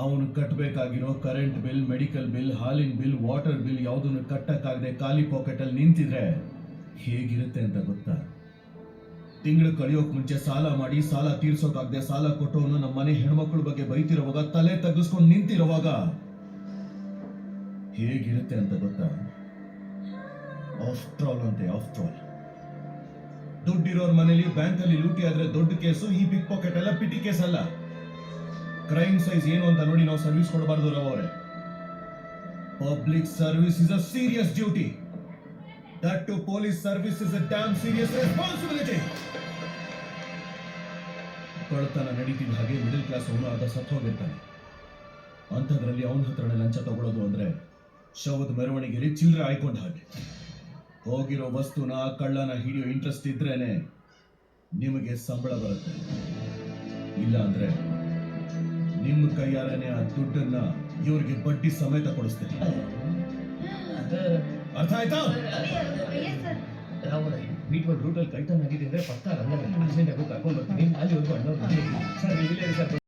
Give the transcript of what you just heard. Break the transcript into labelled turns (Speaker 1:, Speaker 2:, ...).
Speaker 1: ಅವನು ಕಟ್ಟಬೇಕಾಗಿರೋ current bill, medical bill, ಹಾಲಿನ bill, water bill ಯಾವುದನ್ನು ಕಟ್ಟಕ್ಕಾಗದೆ ಖಾಲಿ ಪಾಕೆಟಲ್ಲಿ ನಿಂತಿದ್ರೆ ಹೇಗಿರುತ್ತೆ ಅಂತ ಗೊತ್ತಾ? ತಿಂಗಳು ಕಳಿಯೋಕ್ ಮುಂಚೆ ಸಾಲ ಮಾಡಿ ಸಾಲ ತೀರ್ಸೋಕಾಗದೆ ಸಾಲ ಕೊಟ್ಟವನು ನಮ್ಮ ಮನೆ ಹೆಣ್ಮಕ್ಳ ಬಗ್ಗೆ ಬೈತಿರುವಾಗ, ತಲೆ ತಗ್ಗಿಸ್ಕೊಂಡು ನಿಂತಿರುವಾಗ ಹೇಗಿರುತ್ತೆ ಅಂತ ಗೊತ್ತಾ? ಆಫ್ಟರ್ ಆಲ್ ಅಂತೆ, ಆಫ್ಟರ್ ಆಲ್. ದುಡ್ಡಿರೋರ್ ಮನೇಲಿ ಬ್ಯಾಂಕಲ್ಲಿ ಲೂಟಿ ಆದ್ರೆ ದೊಡ್ಡ ಕೇಸು, ಈ ಪಿಕ್ ಪಾಕೆಟ್ ಎಲ್ಲ ಪಿಟಿ ಕೇಸ್ ಅಲ್ಲ. ಕ್ರೈಮ್ ಸೈಜ್ ಏನು ಅಂತ ನೋಡಿ ನಾವು ಸರ್ವಿಸ್ ಕೊಡಬಾರ್ದು ರಾವ್ ಅವರೇ. Public service is a serious duty. That too police service is a damn serious responsibility. ಕಳ್ಳತನ ನಡೀತಿದ್ದ ಹಾಗೆ ಮಿಡಲ್ ಕ್ಲಾಸ್ ಅವನು ಆಗ ಸತ್ತು ಹೋಗಿರ್ತಾನೆ. ಅಂಥದ್ರಲ್ಲಿ ಅವನ ಹತ್ರನೇ ಲಂಚ ತಗೊಳ್ಳೋದು ಅಂದ್ರೆ ಶವದ ಮೆರವಣಿಗೆಯಲ್ಲಿ ಚಿಲ್ಲರೆ ಆಯ್ಕೊಂಡ ಹಾಗೆ. ಹೋಗಿರೋ ವಸ್ತುನ ಕಳ್ಳನ ಹಿಡಿಯೋ ಇಂಟ್ರೆಸ್ಟ್ ಇದ್ರೇನೆ ನಿಮಗೆ ಸಂಬಳ ಬರುತ್ತೆ. ಇಲ್ಲ ಅಂದ್ರೆ ನಿಮ್ಮ ಕೈಯಾರನೆ ಆ ದುಡ್ಡನ್ನ ಇವ್ರಿಗೆ ಬಡ್ಡಿ ಸಮೇತ ಕೊಡಿಸ್ತೇನೆ. ಅರ್ಥ ಆಯ್ತಾ?
Speaker 2: ಬೀಟ್ವಲ್ ರೂಟಲ್ಲಿ ಕಳ್ತನ ಆಗಿದೆ ಅಂದ್ರೆ ಪಕ್ಕ ರಂಗದಲ್ಲಿ ಅರ್ಜೆಂಟ್ ಆಗಿ ಕರ್ಕೊಂಡು ಬರ್ತೀನಿ. ಅಲ್ಲಿ ಹೋಗಿ ಅಣ್ಣ